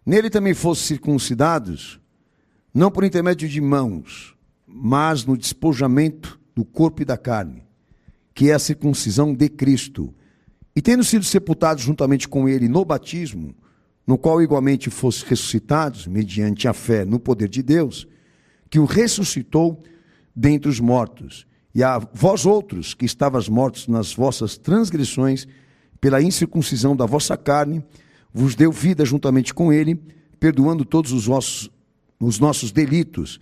Nele também fossem circuncidados, não por intermédio de mãos, mas no despojamento do corpo e da carne, que é a circuncisão de Cristo. E tendo sido sepultados juntamente com ele no batismo, no qual igualmente fossem ressuscitados, mediante a fé no poder de Deus, que o ressuscitou dentre os mortos. E a vós outros, que estavas mortos nas vossas transgressões, pela incircuncisão da vossa carne, vos deu vida juntamente com ele, perdoando todos os nossos delitos,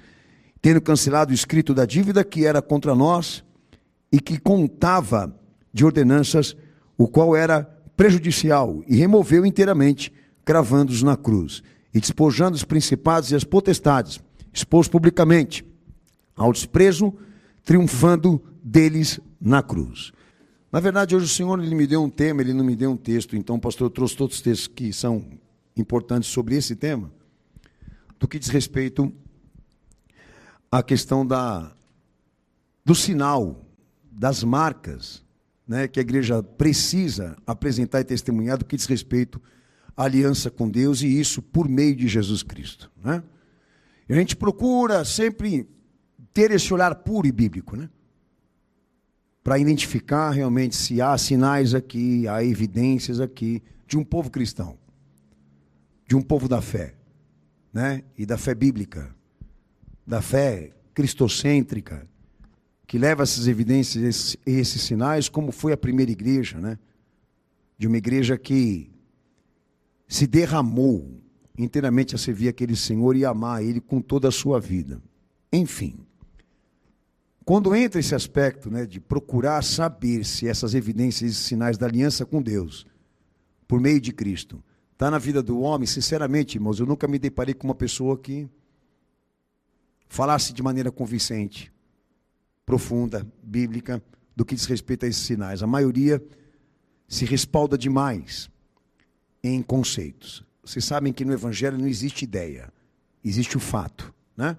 tendo cancelado o escrito da dívida que era contra nós e que contava de ordenanças, o qual era prejudicial, e removeu inteiramente, cravando-os na cruz, e despojando os principados e as potestades, expôs publicamente ao desprezo, triunfando deles na cruz. Na verdade, hoje o Senhor ele me deu um tema, ele não me deu um texto, então, pastor, eu trouxe todos os textos que são importantes sobre esse tema, do que diz respeito à questão do sinal, das marcas, né, que a igreja precisa apresentar e testemunhar do que diz respeito à aliança com Deus, e isso por meio de Jesus Cristo, né? E a gente procura sempre ter esse olhar puro e bíblico, né? Para identificar realmente se há sinais aqui, há evidências aqui de um povo cristão, de um povo da fé, né? E da fé bíblica, da fé cristocêntrica, que leva essas evidências e esses sinais, como foi a primeira igreja, né? De uma igreja que se derramou inteiramente a servir aquele Senhor e amar Ele com toda a sua vida. Enfim, quando entra esse aspecto, né, de procurar saber se essas evidências e sinais da aliança com Deus, por meio de Cristo, está na vida do homem, sinceramente, irmãos, eu nunca me deparei com uma pessoa que falasse de maneira convincente, profunda, bíblica, do que diz respeito a esses sinais. A maioria se respalda demais em conceitos. Vocês sabem que no Evangelho não existe ideia, existe o fato, né?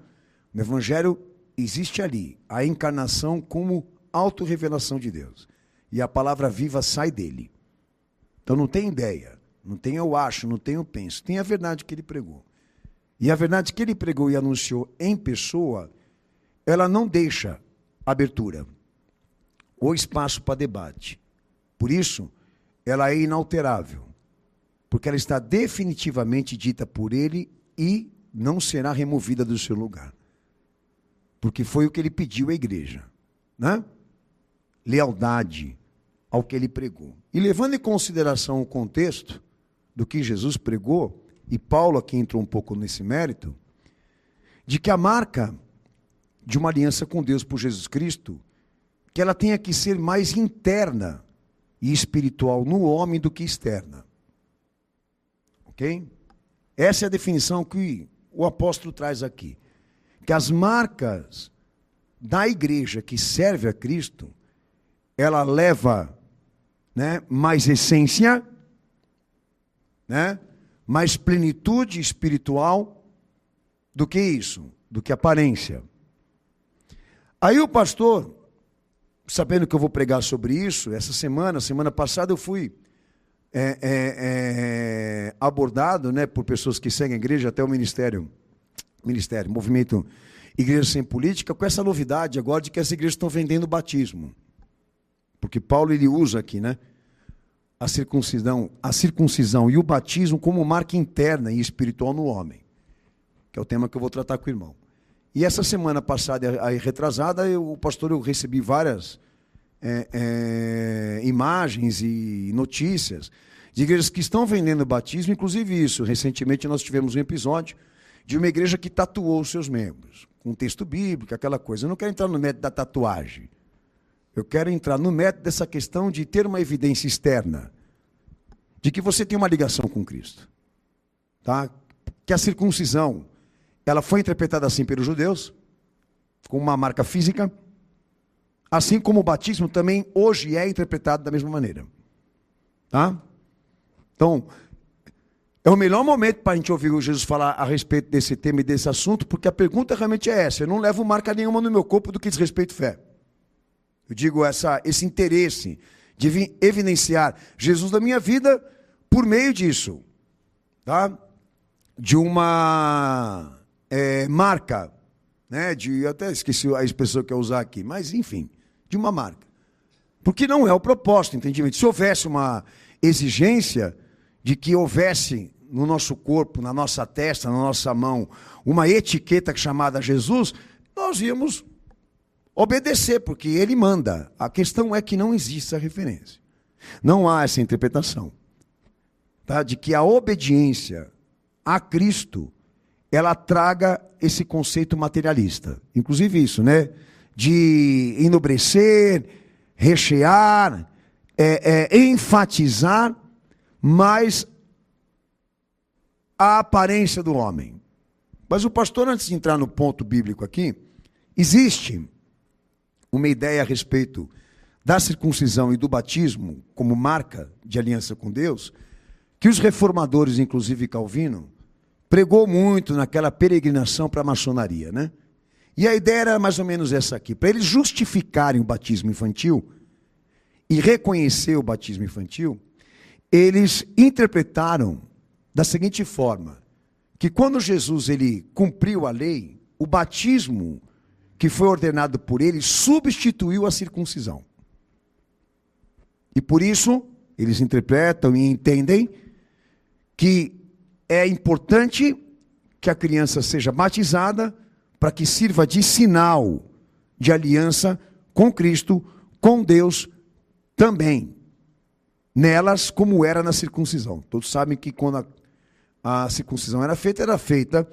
No Evangelho existe ali a encarnação como autorrevelação de Deus. E a palavra viva sai dele. Então não tem ideia, não tem eu acho, não tem eu penso. Tem a verdade que ele pregou. E a verdade que ele pregou e anunciou em pessoa, ela não deixa abertura ou espaço para debate. Por isso, ela é inalterável. Porque ela está definitivamente dita por ele e não será removida do seu lugar. Porque foi o que ele pediu à igreja, né? Lealdade ao que ele pregou. E levando em consideração o contexto do que Jesus pregou, e Paulo aqui entrou um pouco nesse mérito, de que a marca de uma aliança com Deus por Jesus Cristo, que ela tenha que ser mais interna e espiritual no homem do que externa. Ok? Essa é a definição que o apóstolo traz aqui. Que as marcas da igreja que serve a Cristo, ela leva, né, mais essência, né, mais plenitude espiritual do que isso, do que aparência. Aí o pastor, sabendo que eu vou pregar sobre isso, essa semana passada eu fui abordado, né, por pessoas que seguem a igreja, até o ministério, movimento Igreja Sem Política, com essa novidade agora de que as igrejas estão vendendo batismo. Porque Paulo ele usa aqui, né, a circuncisão e o batismo como marca interna e espiritual no homem, que é o tema que eu vou tratar com o irmão. E essa semana passada, aí retrasada, eu recebi várias imagens e notícias de igrejas que estão vendendo batismo, inclusive isso. Recentemente nós tivemos um episódio de uma igreja que tatuou os seus membros, com texto bíblico, aquela coisa. Eu não quero entrar no método da tatuagem. Eu quero entrar no método dessa questão de ter uma evidência externa de que você tem uma ligação com Cristo. Tá? Que a circuncisão, ela foi interpretada assim pelos judeus, como uma marca física, assim como o batismo também hoje é interpretado da mesma maneira. Tá? Então, é o melhor momento para a gente ouvir o Jesus falar a respeito desse tema e desse assunto, porque a pergunta realmente é essa. Eu não levo marca nenhuma no meu corpo do que diz respeito à fé. Eu digo esse interesse de evidenciar Jesus da minha vida por meio disso. Tá? de uma marca, né? Eu até esqueci a expressão que eu ia usar aqui, mas enfim, de uma marca. Porque não é o propósito, entendimento. Se houvesse uma exigência de que houvesse no nosso corpo, na nossa testa, na nossa mão, uma etiqueta chamada Jesus, nós íamos obedecer, porque ele manda. A questão é que não existe essa referência. Não há essa interpretação, tá? De que a obediência a Cristo, ela traga esse conceito materialista. Inclusive isso, né? De enobrecer, rechear, enfatizar mais a aparência do homem. Mas o pastor, antes de entrar no ponto bíblico aqui, existe uma ideia a respeito da circuncisão e do batismo como marca de aliança com Deus, que os reformadores, inclusive Calvino, pregou muito naquela peregrinação para a maçonaria, né? E a ideia era mais ou menos essa aqui, para eles justificarem o batismo infantil e reconhecer o batismo infantil, eles interpretaram da seguinte forma, que quando Jesus ele cumpriu a lei, o batismo que foi ordenado por ele substituiu a circuncisão. E por isso, eles interpretam e entendem que é importante que a criança seja batizada para que sirva de sinal de aliança com Cristo, com Deus também. Nelas, como era na circuncisão. Todos sabem que quando a circuncisão era feita,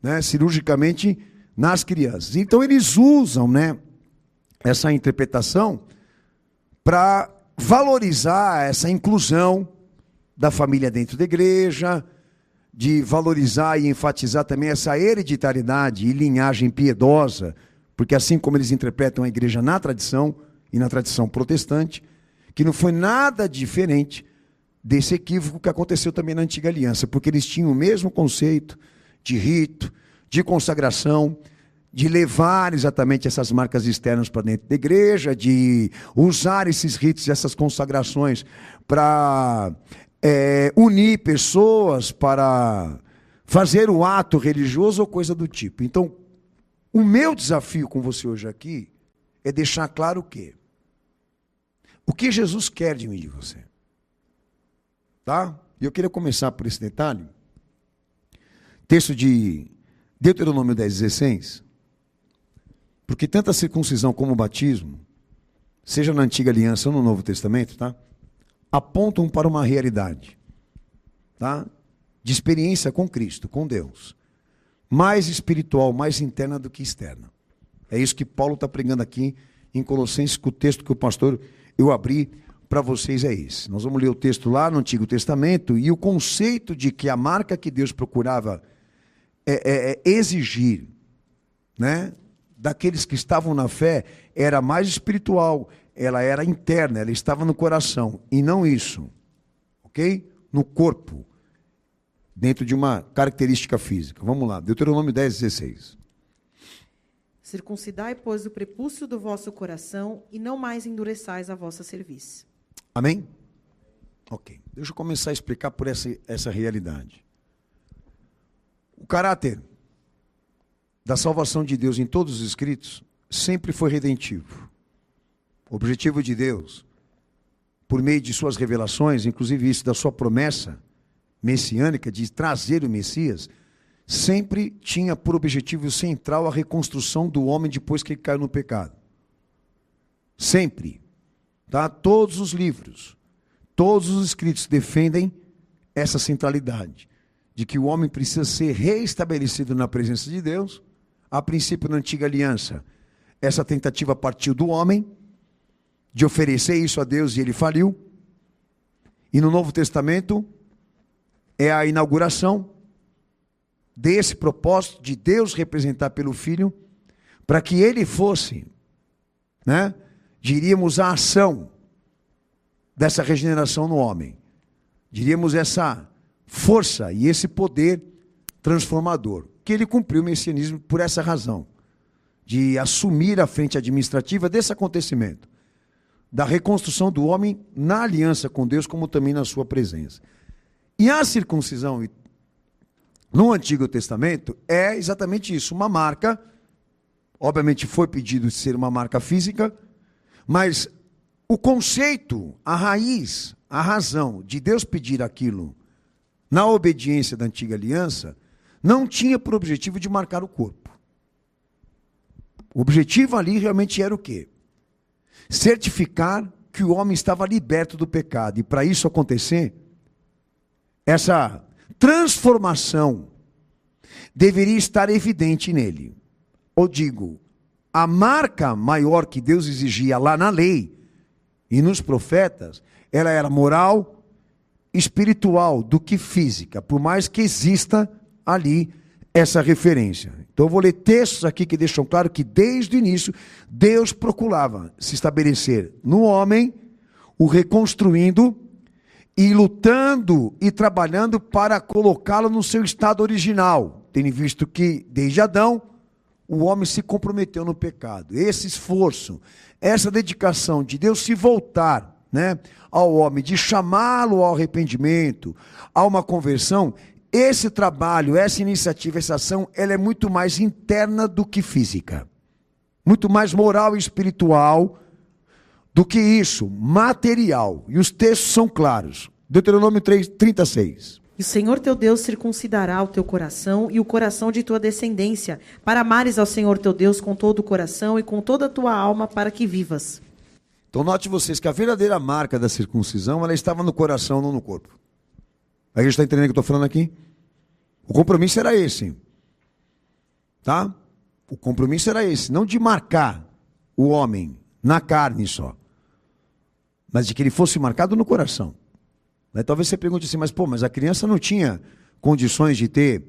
né, cirurgicamente nas crianças. Então eles usam, né, essa interpretação para valorizar essa inclusão da família dentro da igreja, de valorizar e enfatizar também essa hereditariedade e linhagem piedosa, porque assim como eles interpretam a igreja na tradição e na tradição protestante, que não foi nada diferente desse equívoco que aconteceu também na antiga aliança, porque eles tinham o mesmo conceito de rito, de consagração, de levar exatamente essas marcas externas para dentro da igreja, de usar esses ritos e essas consagrações para unir pessoas, para fazer o ato religioso ou coisa do tipo. Então, o meu desafio com você hoje aqui é deixar claro o quê? O que Jesus quer de mim e de você. Tá? E eu queria começar por esse detalhe. Texto de Deuteronômio 10:16. Porque tanto a circuncisão como o batismo, seja na Antiga Aliança ou no Novo Testamento, tá? Apontam para uma realidade, tá? De experiência com Cristo, com Deus. Mais espiritual, mais interna do que externa. É isso que Paulo está pregando aqui em Colossenses, com o texto que o pastor eu abri para vocês é esse. Nós vamos ler o texto lá no Antigo Testamento e o conceito de que a marca que Deus procurava exigir, né, daqueles que estavam na fé era mais espiritual, ela era interna, ela estava no coração e não isso, ok? No corpo, dentro de uma característica física. Vamos lá, Deuteronômio 10:16. Circuncidai, pois, o prepúcio do vosso coração e não mais endureçais a vossa cerviz. Amém? Ok. Deixa eu começar a explicar por essa realidade. O caráter da salvação de Deus em todos os escritos sempre foi redentivo. O objetivo de Deus, por meio de suas revelações, inclusive isso da sua promessa messiânica de trazer o Messias, sempre tinha por objetivo central a reconstrução do homem depois que ele caiu no pecado. Sempre. Tá? Todos os livros, todos os escritos defendem essa centralidade, de que o homem precisa ser reestabelecido na presença de Deus. A princípio, na Antiga Aliança, essa tentativa partiu do homem, de oferecer isso a Deus e ele faliu. E no Novo Testamento, é a inauguração desse propósito de Deus representar pelo Filho, para que ele fosse, né, diríamos, a ação dessa regeneração no homem. Diríamos essa força e esse poder transformador, que ele cumpriu o messianismo por essa razão, de assumir a frente administrativa desse acontecimento, da reconstrução do homem na aliança com Deus, como também na sua presença. E a circuncisão no Antigo Testamento é exatamente isso, uma marca. Obviamente foi pedido de ser uma marca física, mas o conceito, a raiz, a razão de Deus pedir aquilo na obediência da antiga aliança, não tinha por objetivo de marcar o corpo. O objetivo ali realmente era o quê? Certificar que o homem estava liberto do pecado. E para isso acontecer, essa transformação deveria estar evidente nele. Ou digo, a marca maior que Deus exigia lá na lei e nos profetas, ela era moral, espiritual do que física, por mais que exista ali essa referência. Então eu vou ler textos aqui que deixam claro que desde o início Deus procurava se estabelecer no homem, o reconstruindo e lutando e trabalhando para colocá-lo no seu estado original, tendo visto que desde Adão o homem se comprometeu no pecado. Esse esforço, essa dedicação de Deus se voltar, ao homem, de chamá-lo ao arrependimento, a uma conversão, esse trabalho, essa iniciativa, essa ação, ela é muito mais interna do que física. Muito mais moral e espiritual do que isso, material. E os textos são claros. Deuteronômio 36. E o Senhor teu Deus circuncidará o teu coração e o coração de tua descendência, para amares ao Senhor teu Deus com todo o coração e com toda a tua alma, para que vivas. Então note vocês que a verdadeira marca da circuncisão, ela estava no coração, não no corpo. A gente está entendendo o que eu estou falando aqui? O compromisso era esse. Tá? O compromisso era esse. Não de marcar o homem na carne só, mas de que ele fosse marcado no coração. Talvez você pergunte assim, mas a criança não tinha condições de ter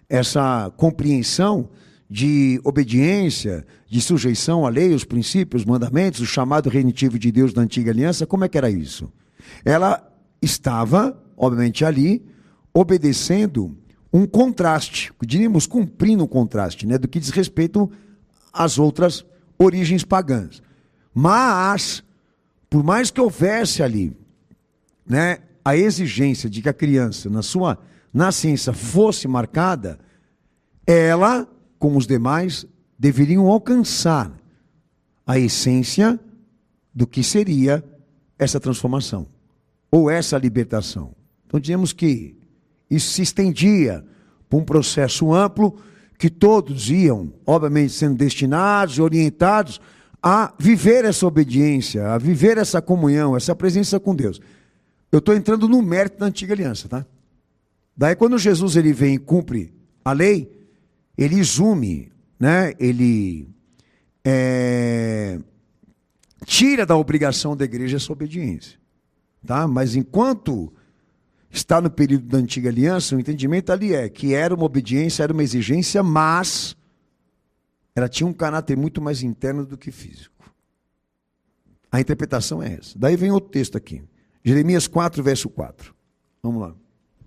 essa compreensão de obediência, de sujeição à lei, os princípios, os mandamentos, o chamado renitivo de Deus da antiga aliança? Como é que era isso? Ela estava, obviamente, ali, obedecendo um contraste, diríamos cumprindo um contraste, do que diz respeito às outras origens pagãs. Mas, por mais que houvesse ali, a exigência de que a criança, na sua nascença, fosse marcada, ela, como os demais, deveriam alcançar a essência do que seria essa transformação, ou essa libertação. Então, dizemos que isso se estendia por um processo amplo, que todos iam, obviamente, sendo destinados e orientados a viver essa obediência, a viver essa comunhão, essa presença com Deus. Eu estou entrando no mérito da antiga aliança, tá? Daí quando Jesus ele vem e cumpre a lei, ele exume, ele tira da obrigação da igreja essa obediência, tá? Mas enquanto está no período da antiga aliança, o entendimento ali é que era uma obediência, era uma exigência, mas ela tinha um caráter muito mais interno do que físico. A interpretação é essa. Daí vem outro texto aqui. Jeremias 4, verso 4. Vamos lá.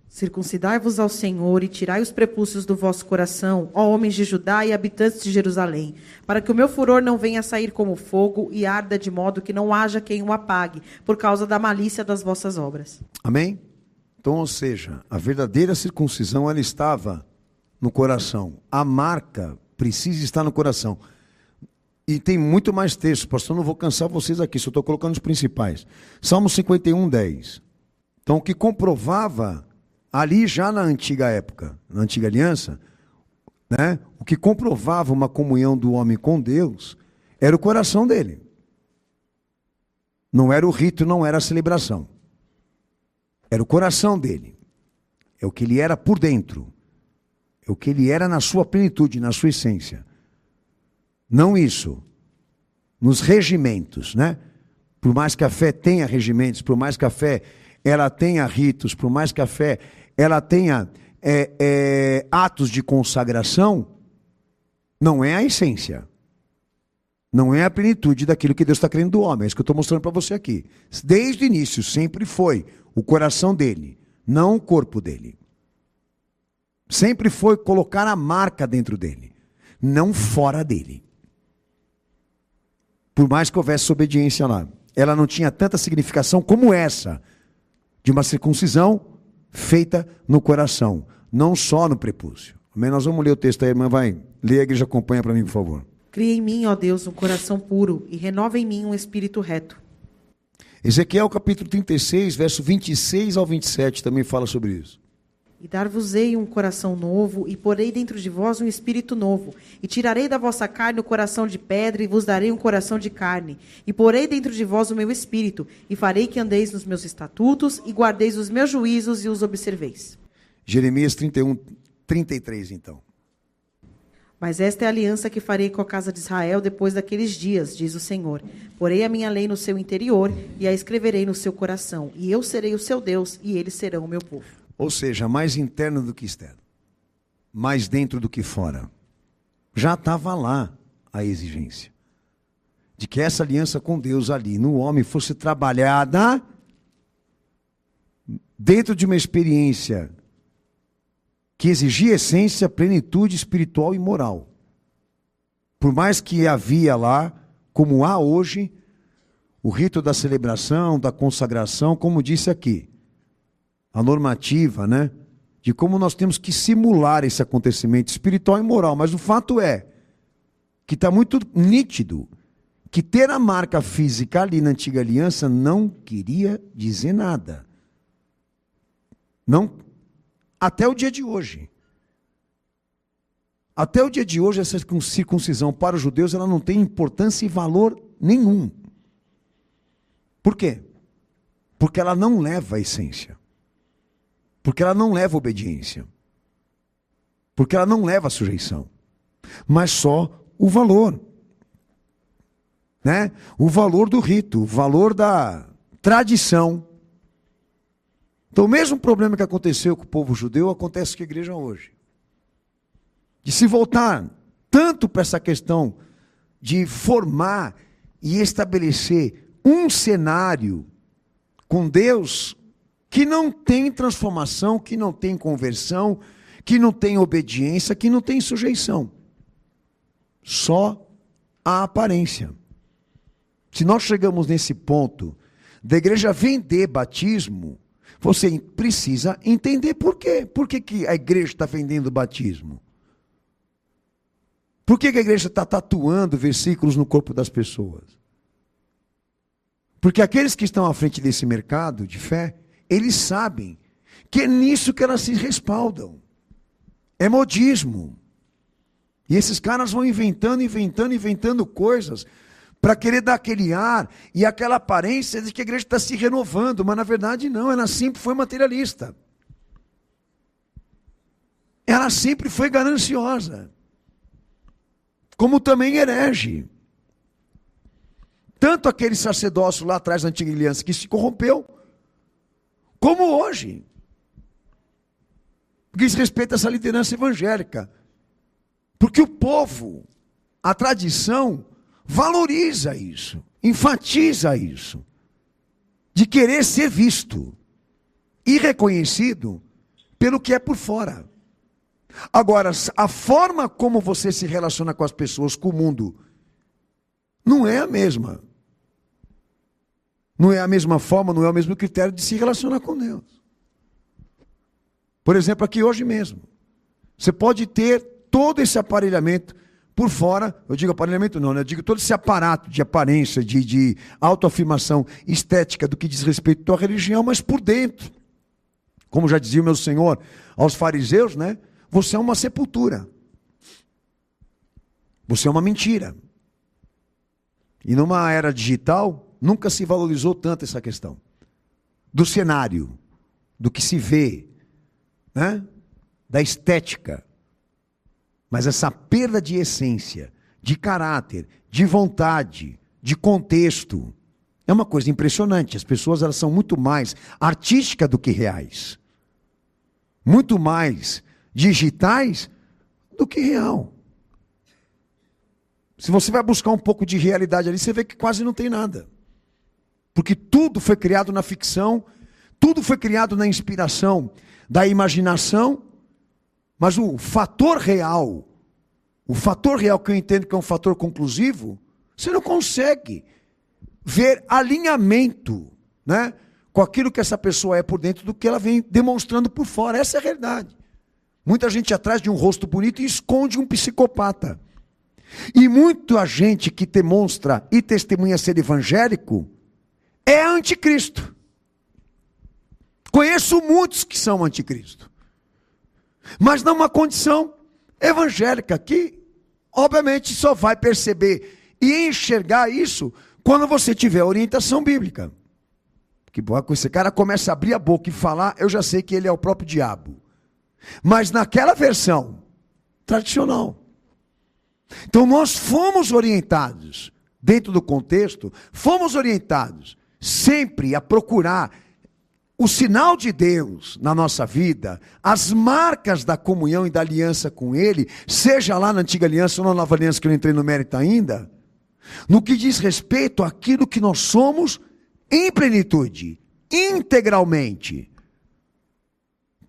Circuncidai-vos ao Senhor e tirai os prepúcios do vosso coração, ó homens de Judá e habitantes de Jerusalém, para que o meu furor não venha a sair como fogo e arda de modo que não haja quem o apague, por causa da malícia das vossas obras. Amém? Então, ou seja, a verdadeira circuncisão, ela estava no coração. A marca precisa estar no coração. E tem muito mais textos, pastor, não vou cansar vocês aqui, só estou colocando os principais. Salmo 51, 10. Então, o que comprovava, ali já na antiga época, na antiga aliança, o que comprovava uma comunhão do homem com Deus, era o coração dele. Não era o rito, não era a celebração. Era o coração dele. É o que ele era por dentro. É o que ele era na sua plenitude, na sua essência. Não isso. Nos regimentos, Por mais que a fé tenha regimentos, por mais que a fé ela tenha ritos, por mais que a fé ela tenha atos de consagração, não é a essência. Não é a plenitude daquilo que Deus está querendo do homem. É isso que eu estou mostrando para você aqui. Desde o início sempre foi o coração dele, não o corpo dele. Sempre foi colocar a marca dentro dele, não fora dele. Por mais que houvesse obediência lá, ela não tinha tanta significação como essa, de uma circuncisão feita no coração, não só no prepúcio. Amém? Nós vamos ler o texto aí, a irmã vai ler, a igreja acompanha para mim, por favor. Cria em mim, ó Deus, um coração puro e renova em mim um espírito reto. Ezequiel capítulo 36, verso 26 ao 27 também fala sobre isso. E dar-vos-ei um coração novo, e porei dentro de vós um espírito novo. E tirarei da vossa carne o coração de pedra, e vos darei um coração de carne. E porei dentro de vós o meu espírito, e farei que andeis nos meus estatutos, e guardeis os meus juízos, e os observeis. Jeremias 31, 33, então. Mas esta é a aliança que farei com a casa de Israel depois daqueles dias, diz o Senhor. Porei a minha lei no seu interior, e a escreverei no seu coração. E eu serei o seu Deus, e eles serão o meu povo. Ou seja, mais interno do que externo. Mais dentro do que fora. Já estava lá a exigência. De que essa aliança com Deus ali, no homem, fosse trabalhada dentro de uma experiência que exigia essência, plenitude espiritual e moral. Por mais que havia lá, como há hoje, o rito da celebração, da consagração, como disse aqui, a normativa, né, de como nós temos que simular esse acontecimento espiritual e moral. Mas o fato é que está muito nítido que ter a marca física ali na antiga aliança não queria dizer nada. Não, até o dia de hoje. Até o dia de hoje, essa circuncisão para os judeus, ela não tem importância e valor nenhum. Por quê? Porque ela não leva a essência. Porque ela não leva a obediência. Porque ela não leva a sujeição. Mas só o valor. Né? O valor do rito, o valor da tradição. Então, o mesmo problema que aconteceu com o povo judeu, acontece com a igreja hoje. De se voltar tanto para essa questão de formar e estabelecer um cenário com Deus que não tem transformação, que não tem conversão, que não tem obediência, que não tem sujeição. Só a aparência. Se nós chegamos nesse ponto da igreja vender batismo, você precisa entender por quê. Por que que a igreja está vendendo batismo? Por que que a igreja está tatuando versículos no corpo das pessoas? Porque aqueles que estão à frente desse mercado de fé, eles sabem que é nisso que elas se respaldam. É modismo. E esses caras vão inventando coisas para querer dar aquele ar e aquela aparência de que a igreja está se renovando. Mas na verdade não, ela sempre foi materialista. Ela sempre foi gananciosa. Como também herege. Tanto aquele sacerdócio lá atrás da antiga aliança que se corrompeu, como hoje. Diz respeito a essa liderança evangélica. Porque o povo, a tradição, valoriza isso, enfatiza isso. De querer ser visto e reconhecido pelo que é por fora. Agora, a forma como você se relaciona com as pessoas, com o mundo, não é a mesma. Não é a mesma forma, não é o mesmo critério de se relacionar com Deus. Por exemplo, aqui hoje mesmo. Você pode ter todo esse aparelhamento por fora. Eu digo aparelhamento não, né? Eu digo todo esse aparato de aparência, de autoafirmação estética do que diz respeito à tua religião, mas por dentro. Como já dizia o meu Senhor aos fariseus, né? Você é uma sepultura. Você é uma mentira. E numa era digital, nunca se valorizou tanto essa questão. Do cenário, do que se vê, né? Da estética. Mas essa perda de essência, de caráter, de vontade, de contexto, é uma coisa impressionante. As pessoas elas são muito mais artísticas do que reais. Muito mais digitais do que real. Se você vai buscar um pouco de realidade ali, você vê que quase não tem nada. Porque tudo foi criado na ficção, tudo foi criado na inspiração da imaginação, mas o fator real que eu entendo que é um fator conclusivo, você não consegue ver alinhamento, né, com aquilo que essa pessoa é por dentro do que ela vem demonstrando por fora. Essa é a realidade. Muita gente atrás de um rosto bonito e esconde um psicopata. E muita gente que demonstra e testemunha ser evangélico é anticristo. Conheço muitos que são anticristo. Mas numa condição evangélica que, obviamente, só vai perceber e enxergar isso quando você tiver orientação bíblica. Porque esse cara começa a abrir a boca e falar, eu já sei que ele é o próprio diabo. Mas naquela versão tradicional. Então nós fomos orientados, dentro do contexto, fomos orientados sempre a procurar o sinal de Deus na nossa vida, as marcas da comunhão e da aliança com Ele, seja lá na antiga aliança ou na nova aliança, que eu não entrei no mérito ainda, no que diz respeito àquilo que nós somos em plenitude, integralmente.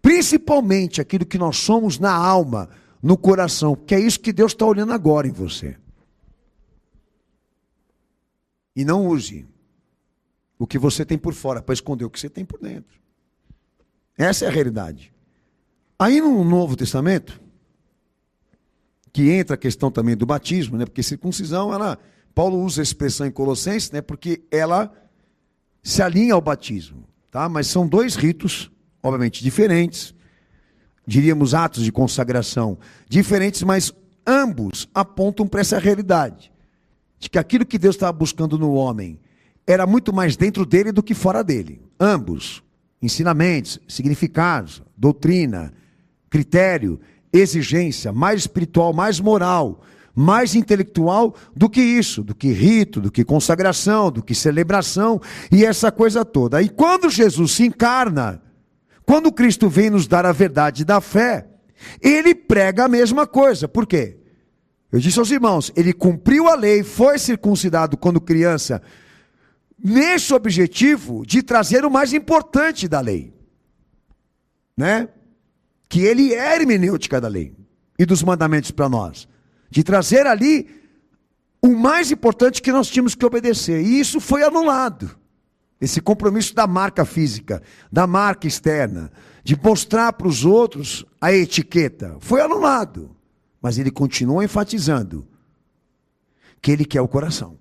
Principalmente aquilo que nós somos na alma, no coração, que é isso que Deus está olhando agora em você. E não use o que você tem por fora para esconder o que você tem por dentro. Essa é a realidade. Aí no Novo Testamento, que entra a questão também do batismo, né? Porque circuncisão, Paulo usa a expressão em Colossenses, né? Porque ela se alinha ao batismo, tá? Mas são dois ritos, obviamente diferentes, diríamos atos de consagração diferentes, mas ambos apontam para essa realidade, de que aquilo que Deus estava buscando no homem era muito mais dentro dele do que fora dele. Ambos, ensinamentos, significados, doutrina, critério, exigência, mais espiritual, mais moral, mais intelectual do que isso, do que rito, do que consagração, do que celebração e essa coisa toda. E quando Jesus se encarna, quando Cristo vem nos dar a verdade da fé, ele prega a mesma coisa. Por quê? Eu disse aos irmãos, ele cumpriu a lei, foi circuncidado quando criança, nesse objetivo de trazer o mais importante da lei, né? Que ele é a hermenêutica da lei e dos mandamentos para nós, de trazer ali o mais importante que nós tínhamos que obedecer, e isso foi anulado, esse compromisso da marca física, da marca externa, de mostrar para os outros a etiqueta, foi anulado, mas ele continua enfatizando que ele quer o coração.